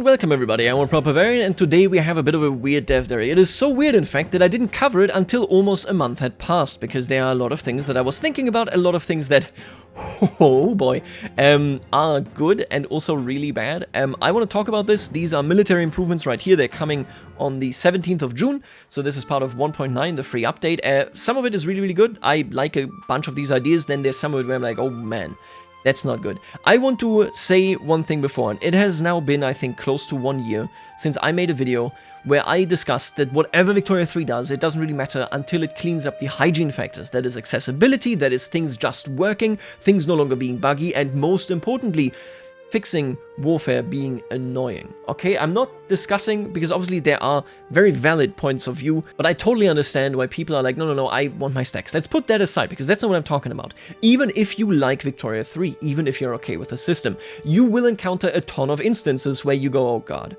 and welcome everybody, I'm Barbarian, and today we have a bit of a weird dev diary. It is so weird in fact that I didn't cover it until almost a month had passed, because there are a lot of things that I was thinking about, a lot of things that, oh boy, are good and also really bad. I want to talk about this. These are military improvements right here. They're coming on the 17th of June, so this is part of 1.9, the free update. Some of it is really, really good. I like a bunch of these ideas, then there's some of it where I'm like, oh man. That's not good. I want to say one thing before, and it has now been, I think, close to 1 year since I made a video where I discussed that whatever Victoria 3 does, it doesn't really matter until it cleans up the hygiene factors. That is accessibility, that is things just working, things no longer being buggy, and most importantly, fixing warfare being annoying. Okay, I'm not discussing, because obviously there are very valid points of view, but I totally understand why people are like, no, I want my stacks. Let's put that aside, because that's not what I'm talking about. Even if you like Victoria 3, even if you're okay with the system, you will encounter a ton of instances where you go, oh god,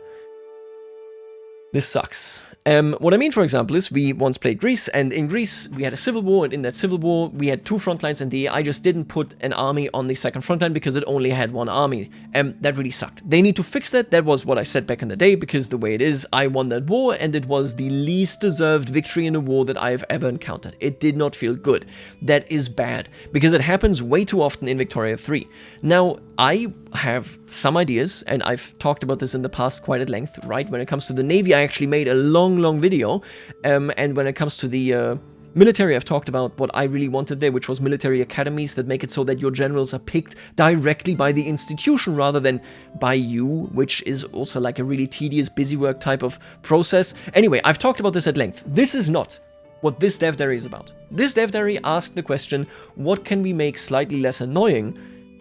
this sucks. What I mean, for example, is we once played Greece, and in Greece we had a civil war, and in that civil war we had 2 front lines, and I just didn't put an army on the second front line because it only had 1 army. That really sucked. They need to fix that. That was what I said back in the day, because the way it is, I won that war, and it was the least deserved victory in a war that I have ever encountered. It did not feel good. That is bad, because it happens way too often in Victoria 3. Now, I have some ideas, and I've talked about this in the past quite at length, right? When it comes to the Navy, I actually made a long video, and when it comes to the military, I've talked about what I really wanted there, which was military academies that make it so that your generals are picked directly by the institution rather than by you, which is also like a really tedious busy work type of process. Anyway, I've talked about this at length. This is not what this dev diary is about. This dev diary asked the question, what can we make slightly less annoying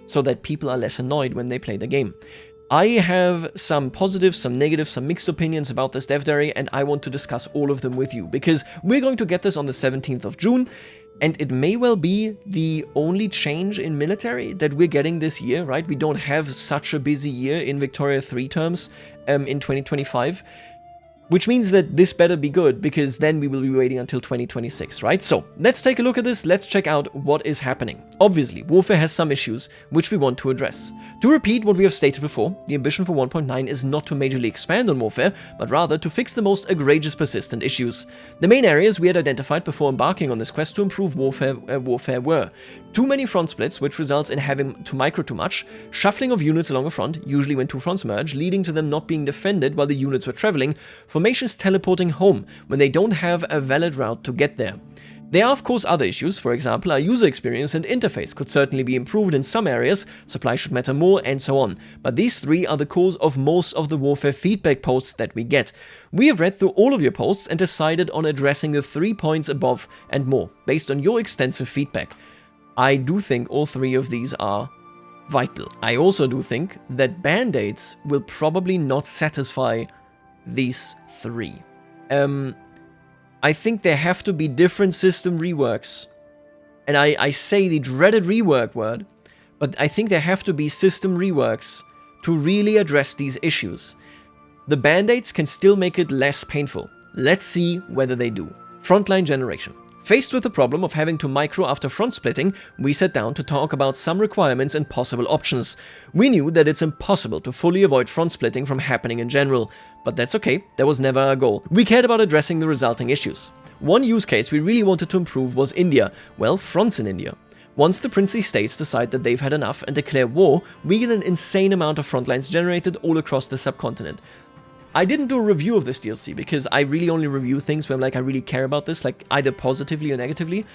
so that people are less annoyed when they play the game? I have some positives, some negatives, some mixed opinions about this dev diary, and I want to discuss all of them with you, because we're going to get this on the 17th of June, and it may well be the only change in military that we're getting this year, right? We don't have such a busy year in Victoria 3 terms in 2025. Which means that this better be good, because then we will be waiting until 2026, right? So, let's take a look at this, let's check out what is happening. Obviously, warfare has some issues, which we want to address. To repeat what we have stated before, the ambition for 1.9 is not to majorly expand on warfare, but rather to fix the most egregious persistent issues. The main areas we had identified before embarking on this quest to improve warfare were too many front splits, which results in having to micro too much, shuffling of units along a front, usually when 2 fronts merge, leading to them not being defended while the units were traveling, formations teleporting home when they don't have a valid route to get there. There are of course other issues. For example, our user experience and interface could certainly be improved in some areas, supply should matter more, and so on. But these 3 are the cause of most of the warfare feedback posts that we get. We have read through all of your posts and decided on addressing the 3 points above and more, based on your extensive feedback. I do think all 3 of these are vital. I also do think that band-aids will probably not satisfy these 3. I think there have to be different system reworks. And I say the dreaded rework word, but I think there have to be system reworks to really address these issues. The band-aids can still make it less painful. Let's see whether they do. Frontline generation. Faced with the problem of having to micro after front splitting, we sat down to talk about some requirements and possible options. We knew that it's impossible to fully avoid front splitting from happening in general, but that's okay, that was never our goal. We cared about addressing the resulting issues. One use case we really wanted to improve was India, well, fronts in India. Once the princely states decide that they've had enough and declare war, we get an insane amount of front lines generated all across the subcontinent. I didn't do a review of this DLC because I really only review things where I'm like, I really care about this, like either positively or negatively.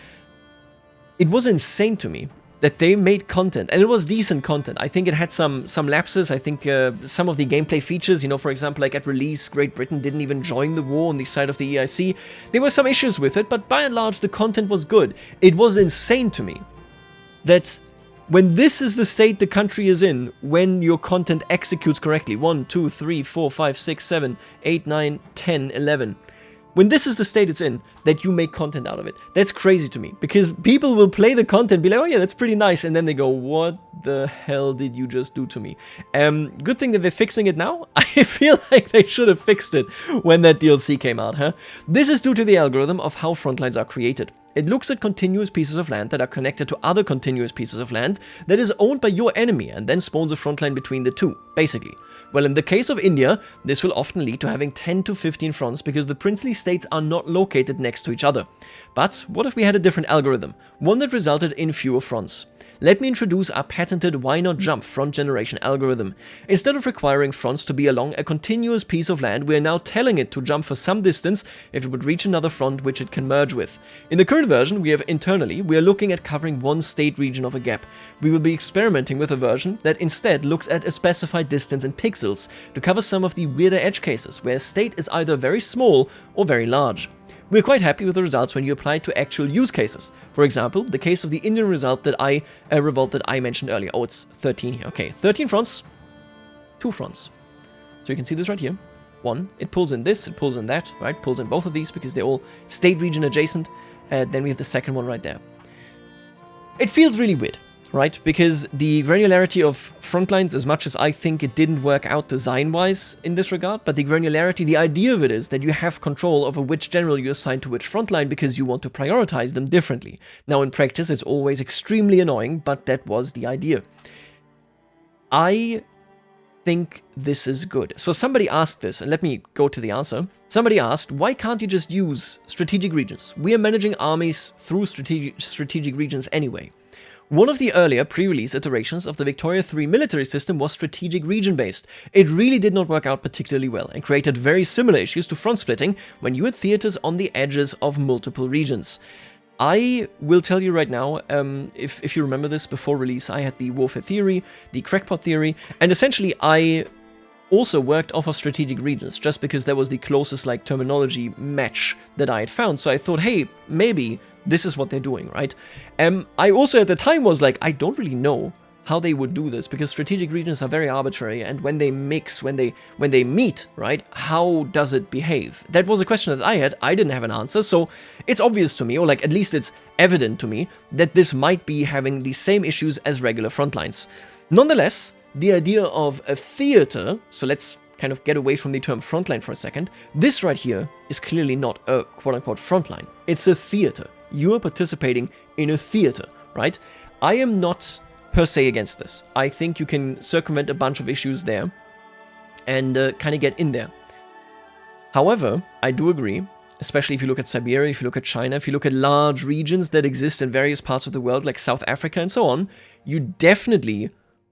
It was insane to me that they made content, and it was decent content. I think it had some lapses. I think some of the gameplay features, you know, for example, like at release, Great Britain didn't even join the war on the side of the EIC. There were some issues with it, but by and large, the content was good. It was insane to me that when this is the state the country is in, when your content executes correctly, 1, 2, 3, 4, 5, 6, 7, 8, 9, 10, 11, when this is the state it's in, that you make content out of it. That's crazy to me, because people will play the content, be like, oh yeah, that's pretty nice, and then they go, what the hell did you just do to me? Good thing that they're fixing it now. I feel like they should have fixed it when that DLC came out, huh? This is due to the algorithm of how frontlines are created. It looks at continuous pieces of land that are connected to other continuous pieces of land that is owned by your enemy and then spawns a front line between the two, basically. Well, in the case of India, this will often lead to having 10 to 15 fronts because the princely states are not located next to each other. But what if we had a different algorithm, one that resulted in fewer fronts? Let me introduce our patented why not jump front generation algorithm. Instead of requiring fronts to be along a continuous piece of land, we are now telling it to jump for some distance if it would reach another front which it can merge with. In the current version we are looking at covering one state region of a gap. We will be experimenting with a version that instead looks at a specified distance in pixels to cover some of the weirder edge cases where a state is either very small or very large. We're quite happy with the results when you apply it to actual use cases. For example, the case of the Indian revolt that I mentioned earlier. Oh, it's 13 here. Okay, 13 fronts, 2 fronts. So you can see this right here. One, it pulls in this, it pulls in that, right? Pulls in both of these because they're all state region adjacent. Then we have the second one right there. It feels really weird, right? Because the granularity of front lines, as much as I think it didn't work out design-wise in this regard, but the granularity, the idea of it is that you have control over which general you assign to which front line because you want to prioritize them differently. Now in practice it's always extremely annoying, but that was the idea. I think this is good. So somebody asked this, and let me go to the answer. Somebody asked, why can't you just use strategic regions? We are managing armies through strategic regions anyway. One of the earlier pre-release iterations of the Victoria 3 military system was strategic region-based. It really did not work out particularly well and created very similar issues to front splitting when you had theaters on the edges of multiple regions. I will tell you right now, if you remember this, before release I had the warfare theory, the crackpot theory, and essentially I also worked off of strategic regions just because that was the closest terminology match that I had found. So I thought, hey, maybe this is what they're doing, right? I also at the time was like, I don't really know how they would do this because strategic regions are very arbitrary, and when they mix, when they meet, right, how does it behave? That was a question that I had. I didn't have an answer, so it's obvious to me, or at least it's evident to me, that this might be having the same issues as regular front lines. Nonetheless, the idea of a theater, so let's kind of get away from the term frontline for a second, this right here is clearly not a quote-unquote frontline. It's a theater. You are participating in a theater, right? I am not per se against this. I think you can circumvent a bunch of issues there and kind of get in there. However, I do agree, especially if you look at Siberia, if you look at China, if you look at large regions that exist in various parts of the world like South Africa and so on, you definitely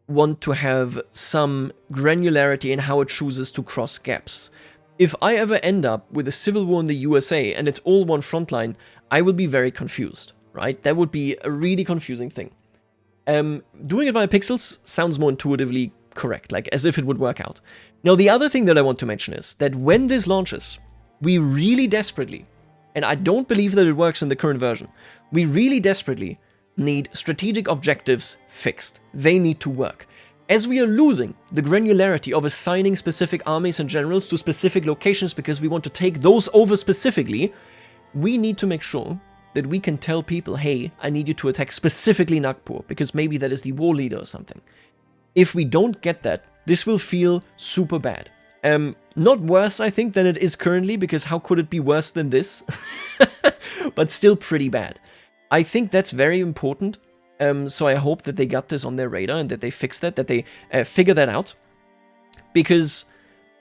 want to have some granularity in how it chooses to cross gaps. If I ever end up with a civil war in the USA and it's all one front line, I will be very confused, right? That would be a really confusing thing. Doing it via pixels sounds more intuitively correct, as if it would work out. Now, the other thing that I want to mention is that when this launches, we really desperately, and I don't believe that it works in the current version, we really desperately need strategic objectives fixed. They need to work. As we are losing the granularity of assigning specific armies and generals to specific locations because we want to take those over specifically, we need to make sure that we can tell people, hey, I need you to attack specifically Nagpur, because maybe that is the war leader or something. If we don't get that, this will feel super bad. Not worse, I think, than it is currently, because how could it be worse than this? But still pretty bad. I think that's very important, so I hope that they got this on their radar and that they fix that they figure that out. Because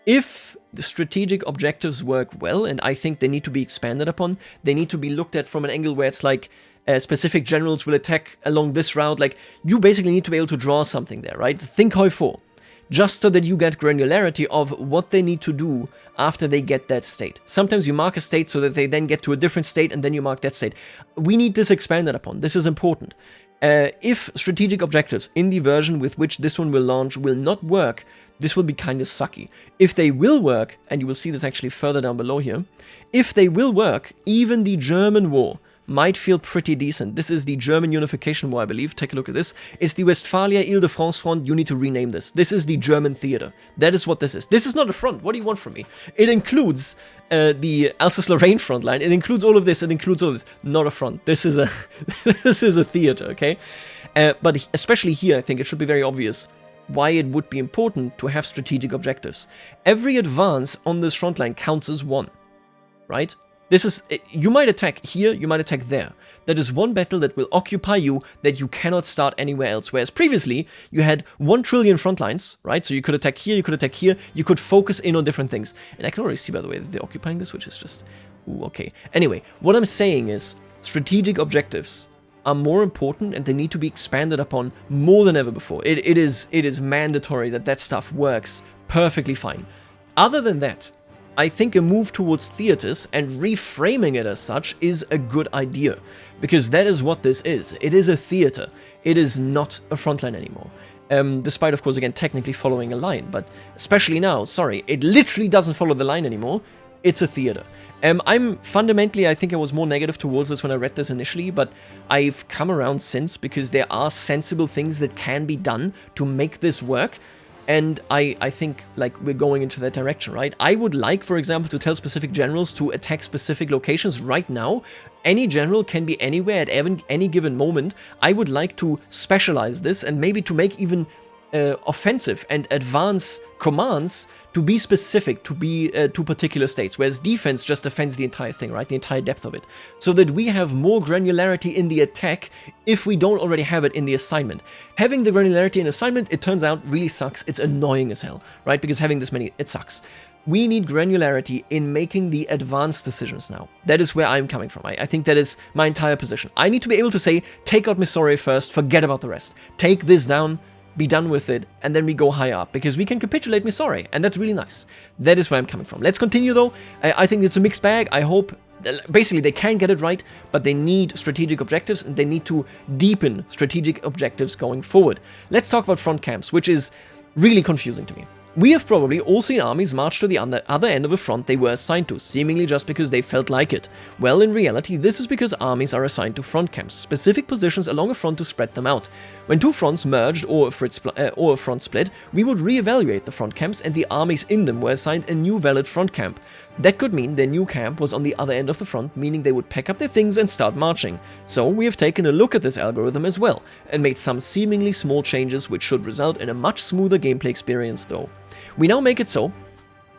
if the strategic objectives work well, and I think they need to be expanded upon, they need to be looked at from an angle where it's specific generals will attack along this route, you basically need to be able to draw something there, right? Think Hoi 4. Just so that you get granularity of what they need to do after they get that state. Sometimes you mark a state so that they then get to a different state and then you mark that state. We need this expanded upon. This is important. If strategic objectives in the version with which this one will launch will not work, this will be kind of sucky. If they will work, and you will see this actually further down below here, if they will work, even the German war might feel pretty decent. This is the German Unification War, I believe. Take a look at this. It's the Westphalia-Ile-de-France front. You need to rename this. This is the German theater. That is what this is. This is not a front. What do you want from me? It includes the Alsace-Lorraine front line. It includes all of this. It includes all of this. Not a front. This is a this is a theater, okay? But especially here, I think it should be very obvious why it would be important to have strategic objectives. Every advance on this front line counts as one, right? This is, you might attack here, you might attack there. That is one battle that will occupy you that you cannot start anywhere else. Whereas previously, you had 1 trillion front lines, right? So you could attack here, you could attack here, you could focus in on different things. And I can already see, by the way, that they're occupying this, which is just, ooh, okay. Anyway, what I'm saying is, strategic objectives are more important and they need to be expanded upon more than ever before. It is mandatory that that stuff works perfectly fine. Other than that, I think a move towards theaters and reframing it as such is a good idea, because that is what this is. It is a theater. It is not a frontline anymore. Despite, of course, again, technically following a line, but especially now, sorry, it literally doesn't follow the line anymore. It's a theater. I'm fundamentally, I think I was more negative towards this when I read this initially, but I've come around since because there are sensible things that can be done to make this work. And I think, like, we're going into that direction, right? I would like, for example, to tell specific generals to attack specific locations right now. Any general can be anywhere at any given moment. I would like to specialize this and maybe to make even offensive and advance commands to be specific to particular states, whereas defense just defends the entire thing, right? The entire depth of it. So that we have more granularity in the attack if we don't already have it in the assignment. Having the granularity in assignment, it turns out, really sucks. It's annoying as hell, right? Because having this many, it sucks. We need granularity in making the advanced decisions now. That is where I'm coming from. I think that is my entire position. I need to be able to say, take out Missouri first, forget about the rest. Take this down, be done with it, and then we go higher up, because we can capitulate Missouri, and that's really nice. That is where I'm coming from. Let's continue, though. I think it's a mixed bag. I hope, basically, they can get it right, but they need strategic objectives, and they need to deepen strategic objectives going forward. Let's talk about front camps, which is really confusing to me. We have probably all seen armies march to the other end of a front they were assigned to, seemingly just because they felt like it. Well, in reality, this is because armies are assigned to front camps, specific positions along a front to spread them out. When two fronts merged or a front split, we would re-evaluate the front camps, and the armies in them were assigned a new valid front camp. That could mean their new camp was on the other end of the front, meaning they would pack up their things and start marching. So we have taken a look at this algorithm as well, and made some seemingly small changes which should result in a much smoother gameplay experience though. We now make it so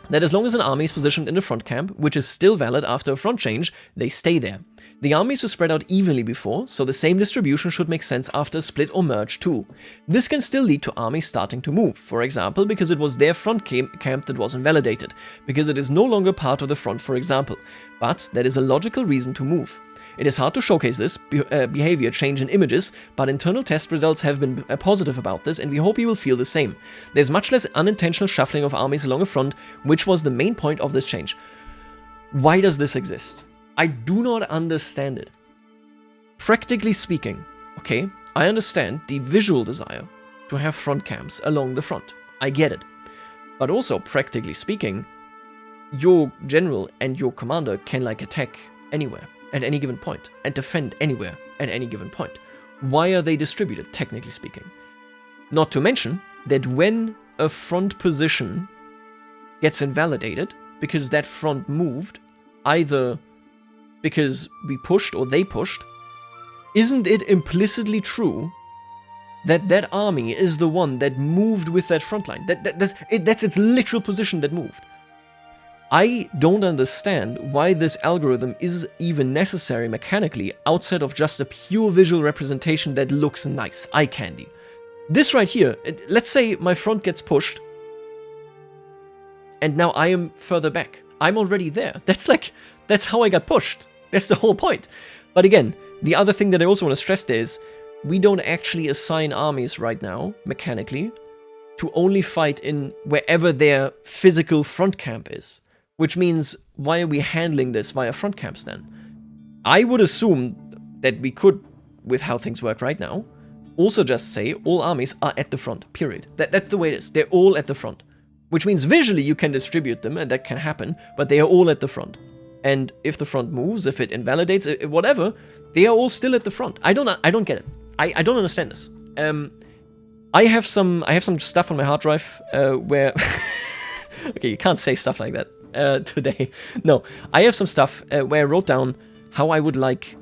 that as long as an army is positioned in a front camp, which is still valid after a front change, they stay there. The armies were spread out evenly before, so the same distribution should make sense after a split or merge too. This can still lead to armies starting to move, for example, because it was their front camp that wasn't validated, because it is no longer part of the front, for example. But that is a logical reason to move. It is hard to showcase this behavior change in images, but internal test results have been positive about this, and we hope you will feel the same. There's much less unintentional shuffling of armies along a front, which was the main point of this change. Why does this exist? I do not understand it. Practically speaking, okay, I understand the visual desire to have front camps along the front. I get it. But also, practically speaking, your general and your commander can, like, attack anywhere at any given point and defend anywhere at any given point. Why are they distributed, technically speaking? Not to mention that when a front position gets invalidated because that front moved, either because we pushed or they pushed, isn't it implicitly true that that army is the one that moved with that front line? That's its literal position that moved. I don't understand why this algorithm is even necessary mechanically outside of just a pure visual representation that looks nice, eye candy. This right here, let's say my front gets pushed, and now I am further back. I'm already there. That's how I got pushed. That's the whole point. But again, the other thing that I also want to stress there is, we don't actually assign armies right now, mechanically, to only fight in wherever their physical front camp is. Which means, why are we handling this via front camps then? I would assume that we could, with how things work right now, also just say all armies are at the front, period. That's the way it is. They're all at the front. Which means visually you can distribute them, and that can happen, but they are all at the front. And if the front moves, if it invalidates, whatever, they are all still at the front. I don't get it. I don't understand this. I have some stuff on my hard drive where... Okay, you can't say stuff like that today. No, I have some stuff where I wrote down how I would like,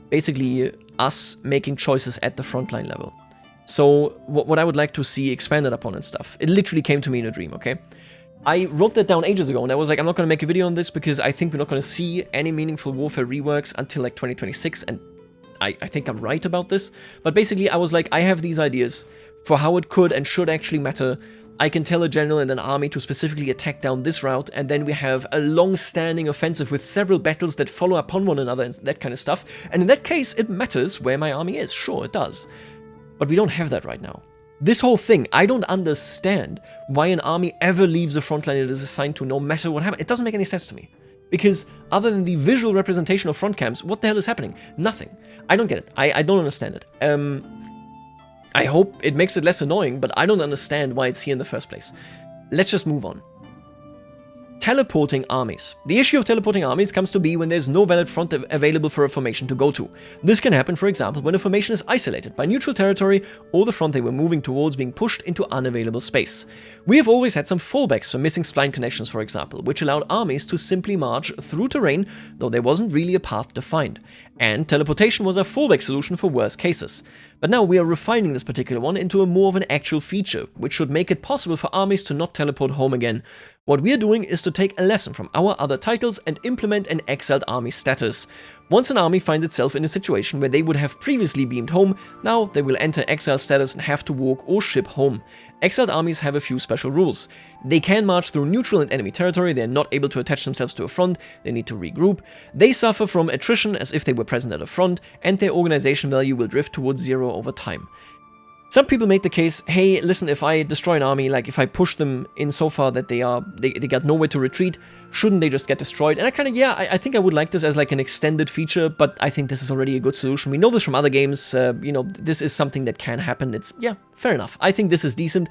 basically, us making choices at the frontline level. So, what I would like to see expanded upon and stuff. It literally came to me in a dream, okay? I wrote that down ages ago, and I was like, I'm not going to make a video on this because I think we're not going to see any meaningful warfare reworks until like 2026, and I think I'm right about this. But basically, I was like, I have these ideas for how it could and should actually matter. I can tell a general and an army to specifically attack down this route, and then we have a long-standing offensive with several battles that follow upon one another and that kind of stuff. And in that case, it matters where my army is. Sure, it does. But we don't have that right now. This whole thing, I don't understand why an army ever leaves a frontline it is assigned to, no matter what happens. It doesn't make any sense to me. Because other than the visual representation of front camps, what the hell is happening? Nothing. I don't get it. I don't understand it. I hope it makes it less annoying, but I don't understand why it's here in the first place. Let's just move on. Teleporting armies. The issue of teleporting armies comes to be when there's no valid front available for a formation to go to. This can happen, for example, when a formation is isolated by neutral territory or the front they were moving towards being pushed into unavailable space. We have always had some fallbacks for missing spline connections, for example, which allowed armies to simply march through terrain, though there wasn't really a path defined. And teleportation was a fallback solution for worse cases. But now we are refining this particular one into a more of an actual feature, which should make it possible for armies to not teleport home again. What we are doing is to take a lesson from our other titles and implement an exiled army status. Once an army finds itself in a situation where they would have previously beamed home, now they will enter exile status and have to walk or ship home. Exiled armies have a few special rules. They can march through neutral and enemy territory, they are not able to attach themselves to a front, they need to regroup, they suffer from attrition as if they were present at a front, and their organization value will drift towards 0 over time. Some people made the case, hey, listen, if I destroy an army, like if I push them in so far that they got nowhere to retreat, shouldn't they just get destroyed? And I think I would like this as like an extended feature, but I think this is already a good solution. We know this from other games, you know, this is something that can happen. It's, yeah, fair enough. I think this is decent.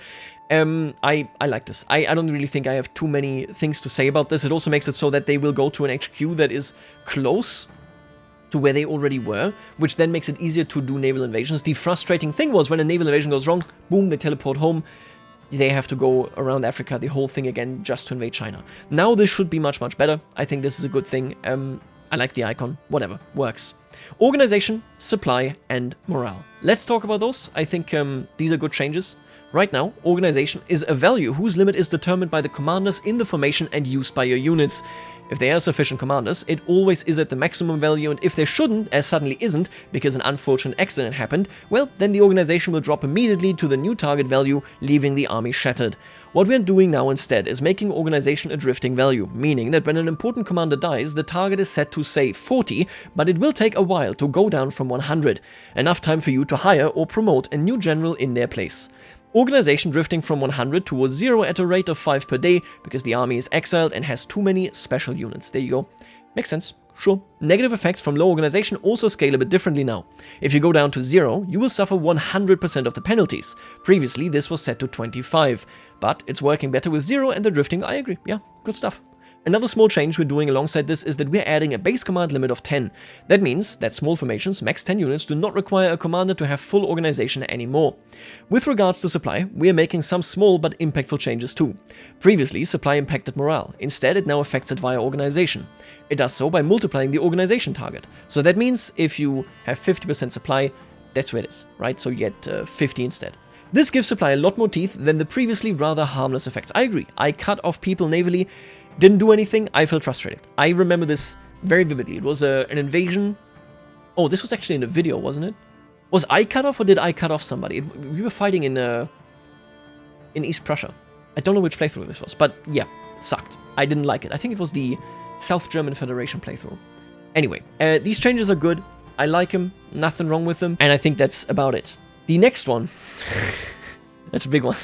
I like this. I don't really think I have too many things to say about this. It also makes it so that they will go to an HQ that is close to where they already were, which then makes it easier to do naval invasions. The frustrating thing was when a naval invasion goes wrong, boom, they teleport home. They have to go around Africa, the whole thing again, just to invade China. Now this should be much, much better. I think this is a good thing. I like the icon. Whatever. Works. Organization, supply, and morale. Let's talk about those. I think these are good changes. Right now, organization is a value whose limit is determined by the commanders in the formation and used by your units. If there are sufficient commanders, it always is at the maximum value, and if there shouldn't, as suddenly isn't, because an unfortunate accident happened, well, then the organization will drop immediately to the new target value, leaving the army shattered. What we're doing now instead is making organization a drifting value, meaning that when an important commander dies, the target is set to, say, 40, but it will take a while to go down from 100, enough time for you to hire or promote a new general in their place. Organization drifting from 100 towards 0 at a rate of 5 per day, because the army is exiled and has too many special units. There you go. Makes sense. Sure. Negative effects from low organization also scale a bit differently now. If you go down to 0, you will suffer 100% of the penalties. Previously, this was set to 25. But it's working better with 0 and the drifting, I agree. Yeah, good stuff. Another small change we're doing alongside this is that we're adding a base command limit of 10. That means that small formations, max 10 units, do not require a commander to have full organization anymore. With regards to supply, we're making some small but impactful changes too. Previously, supply impacted morale. Instead, it now affects it via organization. It does so by multiplying the organization target. So that means if you have 50% supply, that's where it is, right? So you get 50 instead. This gives supply a lot more teeth than the previously rather harmless effects. I agree, I cut off people navally, didn't do anything, I felt frustrated. I remember this very vividly. It was an invasion. Oh, this was actually in a video, wasn't it? Was I cut off or did I cut off somebody? We were fighting in East Prussia. I don't know which playthrough this was, but yeah, sucked. I didn't like it. I think it was the South German Federation playthrough. Anyway, these changes are good. I like them, nothing wrong with them, and I think that's about it. The next one, that's a big one.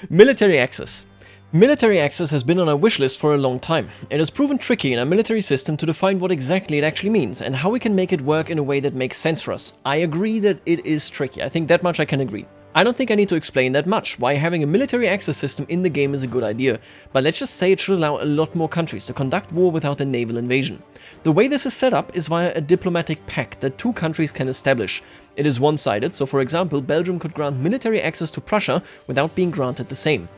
Military access. Military access has been on our wish list for a long time. It has proven tricky in our military system to define what exactly it actually means and how we can make it work in a way that makes sense for us. I agree that it is tricky. I think that much I can agree. I don't think I need to explain that much why having a military access system in the game is a good idea, but let's just say it should allow a lot more countries to conduct war without a naval invasion. The way this is set up is via a diplomatic pact that two countries can establish. It is one-sided, so for example, Belgium could grant military access to Prussia without being granted the same.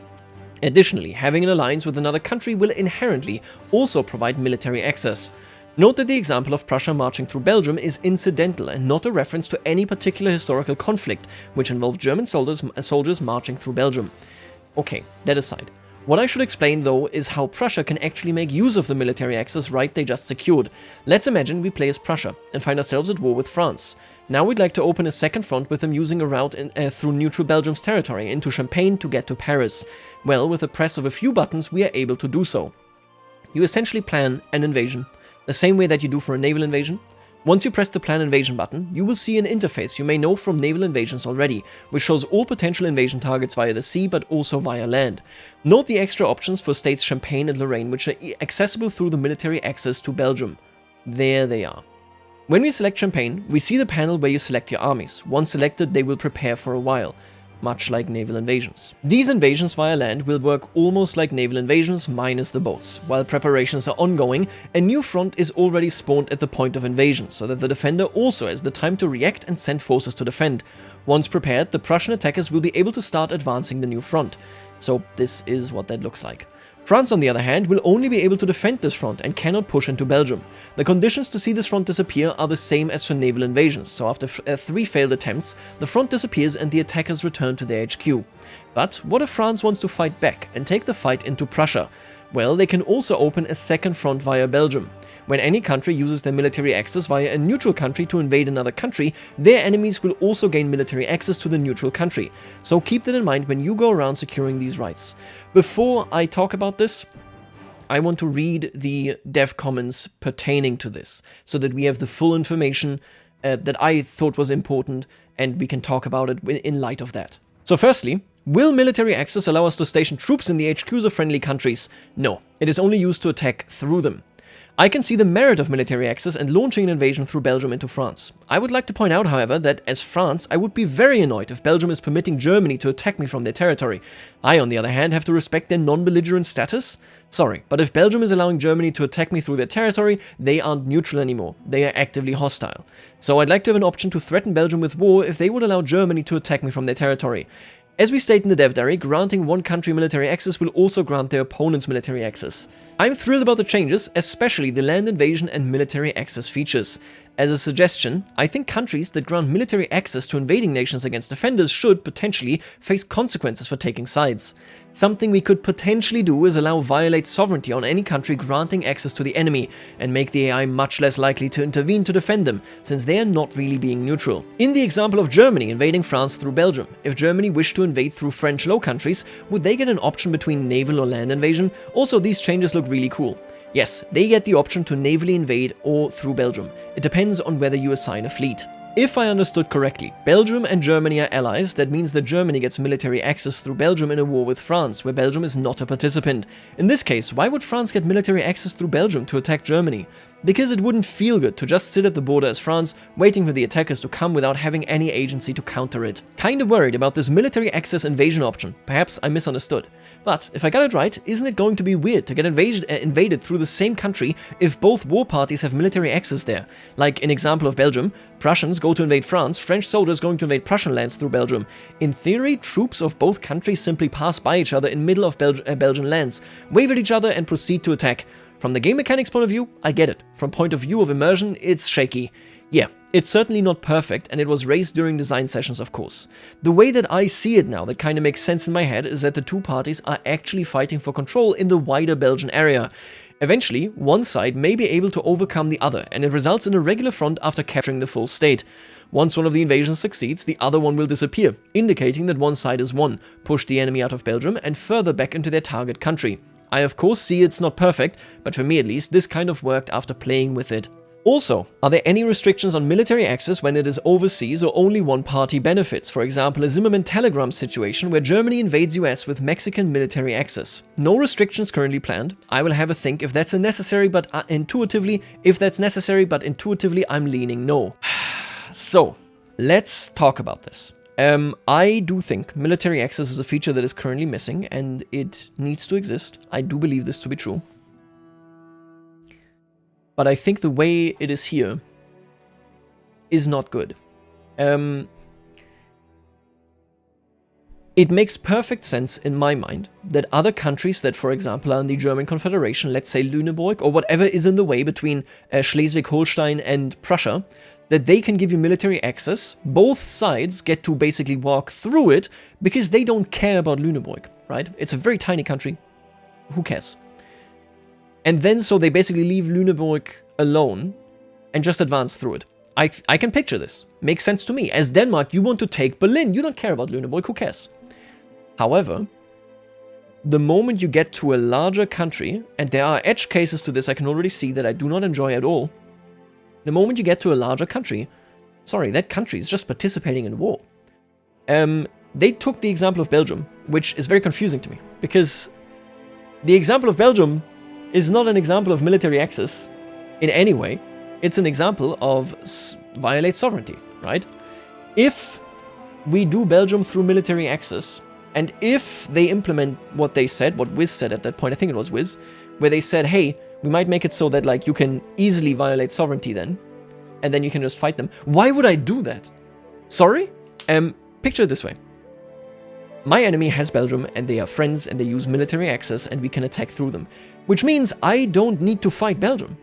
Additionally, having an alliance with another country will inherently also provide military access. Note that the example of Prussia marching through Belgium is incidental and not a reference to any particular historical conflict, which involved German soldiers marching through Belgium. Okay, that aside. What I should explain though is how Prussia can actually make use of the military access right they just secured. Let's imagine we play as Prussia and find ourselves at war with France. Now we'd like to open a second front with them using a route through neutral Belgium's territory into Champagne to get to Paris. Well, with the press of a few buttons we are able to do so. You essentially plan an invasion, the same way that you do for a naval invasion. Once you press the Plan Invasion button, you will see an interface you may know from naval invasions already, which shows all potential invasion targets via the sea but also via land. Note the extra options for states Champagne and Lorraine, which are accessible through the military access to Belgium. There they are. When we select Champagne, we see the panel where you select your armies. Once selected, they will prepare for a while, much like naval invasions. These invasions via land will work almost like naval invasions minus the boats. While preparations are ongoing, a new front is already spawned at the point of invasion, so that the defender also has the time to react and send forces to defend. Once prepared, the Prussian attackers will be able to start advancing the new front. So this is what that looks like. France, on the other hand, will only be able to defend this front and cannot push into Belgium. The conditions to see this front disappear are the same as for naval invasions, so after 3 failed attempts, the front disappears and the attackers return to their HQ. But what if France wants to fight back and take the fight into Prussia? Well, they can also open a second front via Belgium. When any country uses their military access via a neutral country to invade another country, their enemies will also gain military access to the neutral country. So keep that in mind when you go around securing these rights. Before I talk about this, I want to read the dev comments pertaining to this, so that we have the full information that I thought was important, and we can talk about it in light of that. So firstly, will military access allow us to station troops in the HQs of friendly countries? No, it is only used to attack through them. I can see the merit of military access and launching an invasion through Belgium into France. I would like to point out, however, that as France, I would be very annoyed if Belgium is permitting Germany to attack me from their territory. I, on the other hand, have to respect their non-belligerent status? Sorry, but if Belgium is allowing Germany to attack me through their territory, they aren't neutral anymore. They are actively hostile. So I'd like to have an option to threaten Belgium with war if they would allow Germany to attack me from their territory. As we state in the dev diary, granting one country military access will also grant their opponents military access. I'm thrilled about the changes, especially the land invasion and military access features. As a suggestion, I think countries that grant military access to invading nations against defenders should potentially face consequences for taking sides. Something we could potentially do is allow violate sovereignty on any country granting access to the enemy, and make the AI much less likely to intervene to defend them, since they are not really being neutral. In the example of Germany invading France through Belgium, if Germany wished to invade through French Low Countries, would they get an option between naval or land invasion? Also, these changes look really cool. Yes, they get the option to navally invade or through Belgium. It depends on whether you assign a fleet. If I understood correctly, Belgium and Germany are allies. That means that Germany gets military access through Belgium in a war with France, where Belgium is not a participant. In this case, why would France get military access through Belgium to attack Germany? Because it wouldn't feel good to just sit at the border as France, waiting for the attackers to come without having any agency to counter it. Kinda worried about this military access invasion option. Perhaps I misunderstood. But if I got it right, isn't it going to be weird to get invaded through the same country if both war parties have military access there? Like in example of Belgium, Prussians go to invade France, French soldiers going to invade Prussian lands through Belgium. In theory, troops of both countries simply pass by each other in middle of Belgian lands, wave at each other and proceed to attack. From the game mechanics point of view, I get it. From point of view of immersion, it's shaky. Yeah, it's certainly not perfect, and it was raised during design sessions, of course. The way that I see it now that kind of makes sense in my head is that the two parties are actually fighting for control in the wider Belgian area. Eventually, one side may be able to overcome the other, and it results in a regular front after capturing the full state. Once one of the invasions succeeds, the other one will disappear, indicating that one side is won, push the enemy out of Belgium and further back into their target country. I of course see it's not perfect, but for me at least, this kind of worked after playing with it. Also, are there any restrictions on military access when it is overseas or only one party benefits? For example, a Zimmerman telegram situation where Germany invades US with Mexican military access. No restrictions currently planned. I will have a think if that's necessary, but intuitively I'm leaning no. So, let's talk about this. I do think military access is a feature that is currently missing, and it needs to exist. I do believe this to be true. But I think the way it is here is not good. It makes perfect sense in my mind that other countries that, for example, are in the German Confederation, let's say Lüneburg, or whatever is in the way between Schleswig-Holstein and Prussia, that they can give you military access. Both sides get to basically walk through it because they don't care about Lüneburg, right? It's a very tiny country. Who cares? And then so they basically leave Lüneburg alone and just advance through it. I can picture this. Makes sense to me. As Denmark, you want to take Berlin. You don't care about Lüneburg. Who cares? However, the moment you get to a larger country, and there are edge cases to this I can already see that I do not enjoy at all. The moment you get to a larger country, sorry, that country is just participating in war. They took the example of Belgium, which is very confusing to me, because the example of Belgium is not an example of military access in any way. It's an example of violate sovereignty, right? If we do Belgium through military access, and if they implement what they said, what Wiz said at that point, I think it was Wiz, where they said, hey, we might make it so that like you can easily violate sovereignty then, and then you can just fight them. Why would I do that? Sorry? Picture it this way. My enemy has Belgium, and they are friends, and they use military access, and we can attack through them. Which means I don't need to fight Belgium.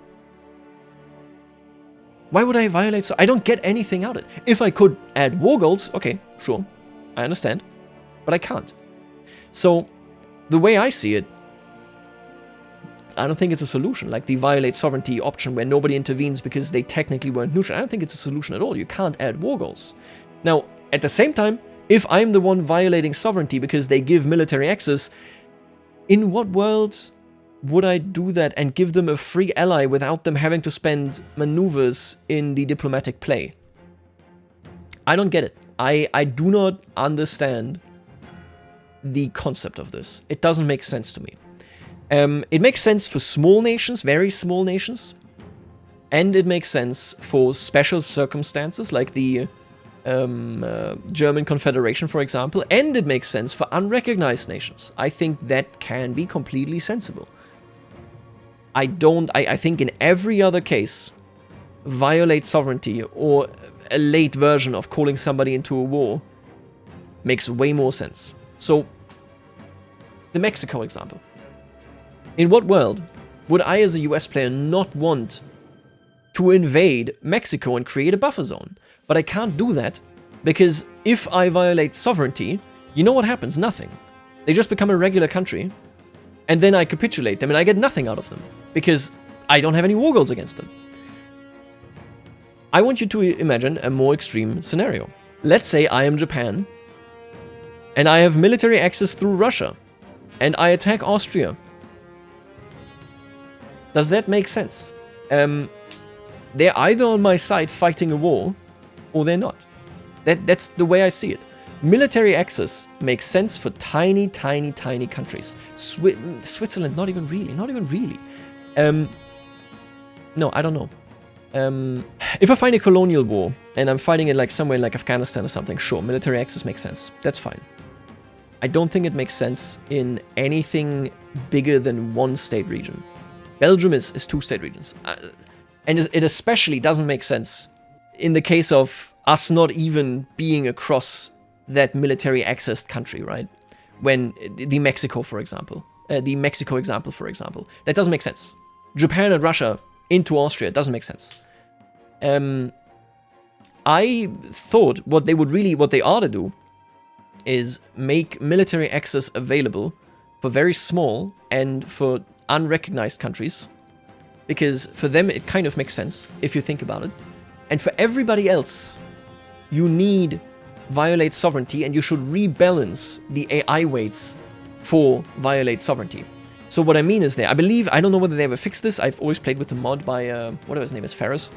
Why would I violate so? I don't get anything out of it. If I could add war goals, okay, sure, I understand. But I can't. So, the way I see it, I don't think it's a solution. Like the violate sovereignty option where nobody intervenes because they technically weren't neutral. I don't think it's a solution at all. You can't add war goals. Now, at the same time, if I'm the one violating sovereignty because they give military access, in what world would I do that and give them a free ally without them having to spend maneuvers in the diplomatic play? I don't get it. I do not understand the concept of this. It doesn't make sense to me. It makes sense for small nations, very small nations, and it makes sense for special circumstances like the German Confederation, for example, and it makes sense for unrecognized nations. I think that can be completely sensible. I think in every other case, violate sovereignty or a late version of calling somebody into a war makes way more sense. So, the Mexico example. In what world would I as a US player not want to invade Mexico and create a buffer zone? But I can't do that because if I violate sovereignty, you know what happens? Nothing. They just become a regular country and then I capitulate them and I get nothing out of them because I don't have any war goals against them. I want you to imagine a more extreme scenario. Let's say I am Japan and I have military access through Russia and I attack Austria. Does that make sense? They're either on my side fighting a war or they're not. That's the way I see it. Military access makes sense for tiny, tiny, tiny countries. Switzerland, not even really. No, I don't know. If I find a colonial war and I'm fighting it like somewhere like Afghanistan or something, sure, military access makes sense. That's fine. I don't think it makes sense in anything bigger than one state region. Belgium is two state regions. And it especially doesn't make sense in the case of us not even being across that military accessed country, right? When the Mexico example, that doesn't make sense. Japan and Russia into Austria doesn't make sense. I thought what they ought to do is make military access available for very small and for unrecognized countries, because for them it kind of makes sense if you think about it. And for everybody else, you need violate sovereignty and you should rebalance the AI weights for violate sovereignty. So what I mean is I don't know whether they ever fixed this. I've always played with the mod by, whatever his name is, Ferris.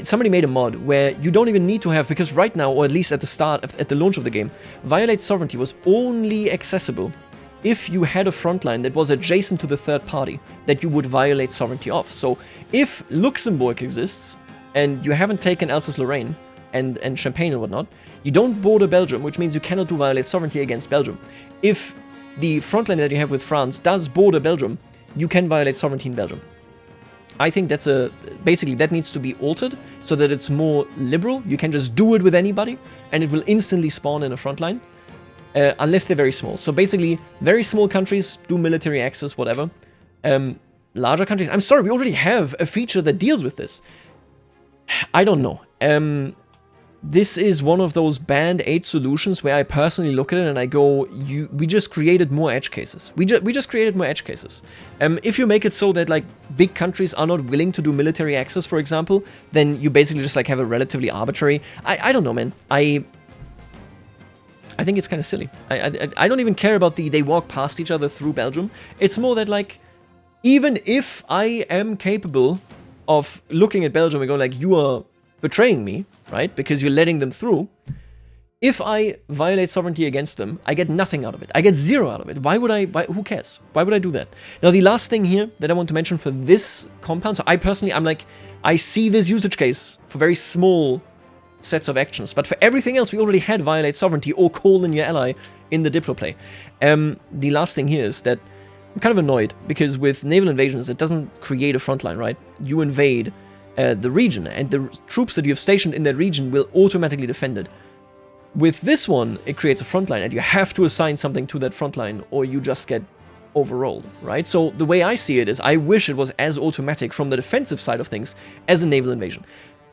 Somebody made a mod where you don't even need to have, because right now, or at least at the launch of the game, violate sovereignty was only accessible if you had a frontline that was adjacent to the third party that you would violate sovereignty of. So if Luxembourg exists and you haven't taken Alsace-Lorraine and Champagne and whatnot, you don't border Belgium, which means you cannot do violate sovereignty against Belgium. If the frontline that you have with France does border Belgium, you can violate sovereignty in Belgium. I think basically that needs to be altered so that it's more liberal. You can just do it with anybody and it will instantly spawn in a frontline. Unless they're very small. So basically, very small countries do military access, whatever. Larger countries, I'm sorry, we already have a feature that deals with this. I don't know. this is one of those band-aid solutions where I personally look at it and I go, we just created more edge cases. We just created more edge cases. If you make it so that like big countries are not willing to do military access, for example, then you basically just like have a relatively arbitrary. I don't know, man. I think it's kind of silly. I don't even care about they walk past each other through Belgium. It's more that like, even if I am capable of looking at Belgium and going like, you are betraying me, right? Because you're letting them through. If I violate sovereignty against them, I get nothing out of it. I get zero out of it. Who cares? Why would I do that? Now, the last thing here that I want to mention for this compound, so I'm like, I see this usage case for very small sets of actions, but for everything else, we already had violate sovereignty or call in your ally in the Diplo play. The last thing here is that I'm kind of annoyed because with naval invasions, it doesn't create a frontline, right? You invade the region, and the troops that you have stationed in that region will automatically defend it. With this one, it creates a frontline, and you have to assign something to that frontline, or you just get overrolled, right? So the way I see it is, I wish it was as automatic from the defensive side of things as a naval invasion.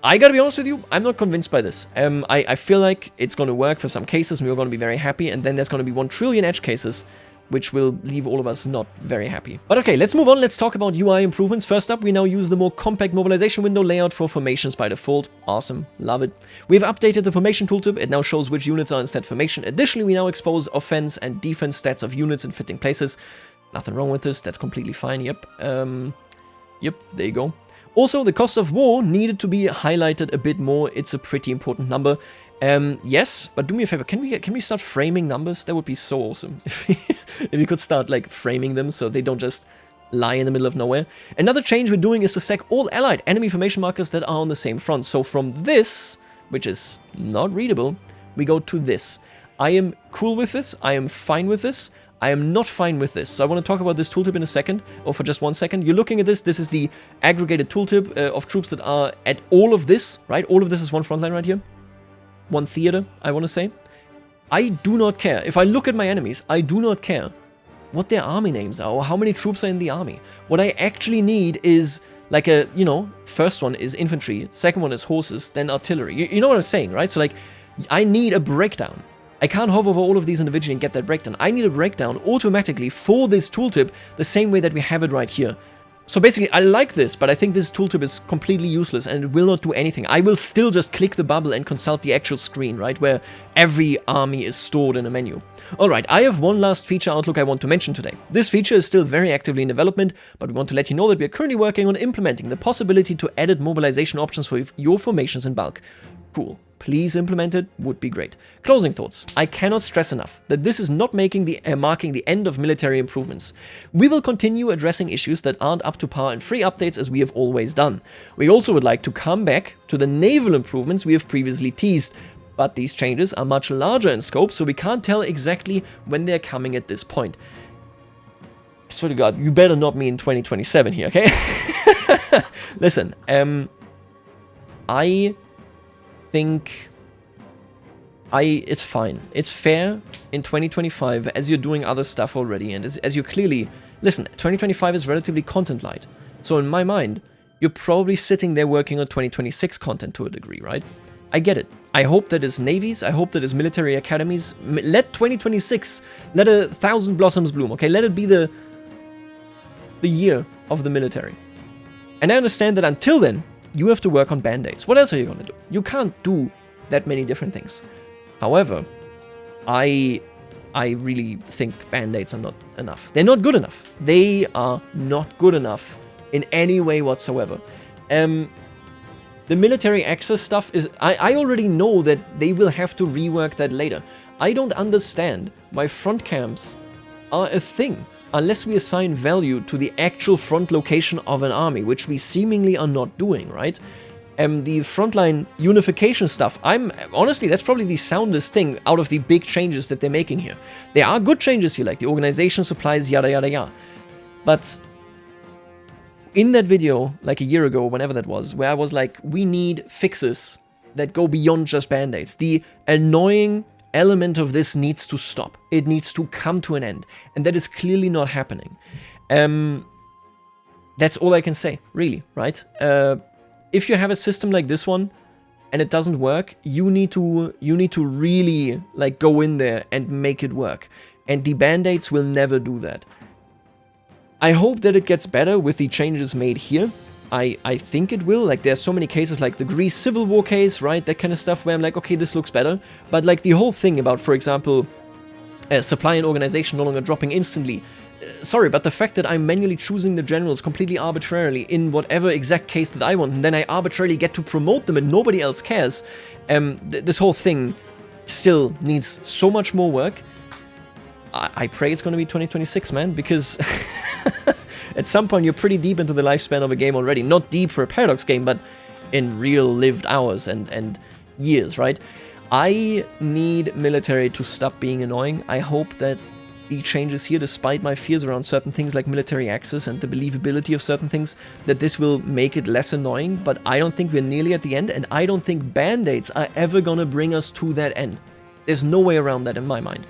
I gotta be honest with you, I'm not convinced by this. I feel like it's gonna work for some cases, and we're gonna be very happy, and then there's gonna be 1 trillion edge cases, which will leave all of us not very happy. But okay, let's move on. Let's talk about UI improvements. First up, we now use the more compact mobilization window layout for formations by default. Awesome, love it. We've updated the formation tooltip. It now shows which units are in set formation. Additionally, we now expose offense and defense stats of units in fitting places. Nothing wrong with this. That's completely fine. Yep. Yep, there you go. Also, the cost of war needed to be highlighted a bit more. It's a pretty important number. Yes, but do me a favor, can we start framing numbers? That would be so awesome if you could start like framing them so they don't just lie in the middle of nowhere. Another change we're doing is to stack all allied enemy formation markers that are on the same front. So from this, which is not readable, we go to this. I am cool with this. I am fine with this. I am not fine with this. So I want to talk about this tooltip in a second, or for just 1 second. You're looking at this. This is the aggregated tooltip of troops that are at all of this, right? All of this is one frontline right here. 1 theater, I want to say. I do not care. If I look at my enemies, I do not care what their army names are or how many troops are in the army. What I actually need is like a, first one is infantry, second one is horses, then artillery. You know what I'm saying, right? So like, I need a breakdown. I can't hover over all of these individually and get that breakdown. I need a breakdown automatically for this tooltip the same way that we have it right here. So basically, I like this, but I think this tooltip is completely useless and it will not do anything. I will still just click the bubble and consult the actual screen, right, where every army is stored in a menu. Alright, I have one last feature outlook I want to mention today. This feature is still very actively in development, but we want to let you know that we are currently working on implementing the possibility to edit mobilization options for your formations in bulk. Cool. Please implement it, would be great. Closing thoughts. I cannot stress enough that this is not marking the end of military improvements. We will continue addressing issues that aren't up to par and free updates as we have always done. We also would like to come back to the naval improvements we have previously teased, but these changes are much larger in scope, so we can't tell exactly when they're coming at this point. I swear to God, you better not mean 2027 here, okay? Listen, I think it's fine. It's fair in 2025 as you're doing other stuff already, and as you clearly... Listen, 2025 is relatively content light. So in my mind, you're probably sitting there working on 2026 content to a degree, right? I get it. I hope that as navies, I hope that as military academies, let 2026, let 1,000 blossoms bloom, okay? Let it be the year of the military. And I understand that until then, you have to work on band-aids. What else are you going to do? You can't do that many different things. However, I really think band-aids are not enough. They're not good enough. They are not good enough in any way whatsoever. The military access stuff is... I already know that they will have to rework that later. I don't understand why front camps are a thing unless we assign value to the actual front location of an army, which we seemingly are not doing, right? The frontline unification stuff, honestly, that's probably the soundest thing out of the big changes that they're making here. There are good changes here, like the organization supplies, yada yada yada. But in that video, like a year ago, whenever that was, where I was like, we need fixes that go beyond just band-aids. The annoying element of this needs to stop. It needs to come to an end. And that is clearly not happening. That's all I can say, really, right? If you have a system like this one, and it doesn't work, you need to really like go in there and make it work. And the band-aids will never do that. I hope that it gets better with the changes made here. I think it will. Like, there's so many cases, like the Greece Civil War case, right? That kind of stuff where I'm like, okay, this looks better. But like the whole thing about, for example, supply and organization no longer dropping instantly. Sorry, but the fact that I'm manually choosing the generals completely arbitrarily in whatever exact case that I want, and then I arbitrarily get to promote them and nobody else cares, this whole thing still needs so much more work. I pray it's going to be 2026, man, because at some point you're pretty deep into the lifespan of a game already. Not deep for a Paradox game, but in real lived hours and years, right? I need military to stop being annoying. I hope that the changes here, despite my fears around certain things like military access and the believability of certain things, that this will make it less annoying, but I don't think we're nearly at the end, and I don't think band-aids are ever gonna bring us to that end. There's no way around that in my mind.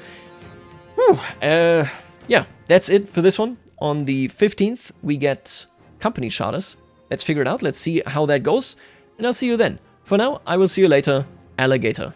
Whew. Yeah, that's it for this one. On the 15th, we get company charters. Let's figure it out, let's see how that goes, and I'll see you then. For now, I will see you later, alligator.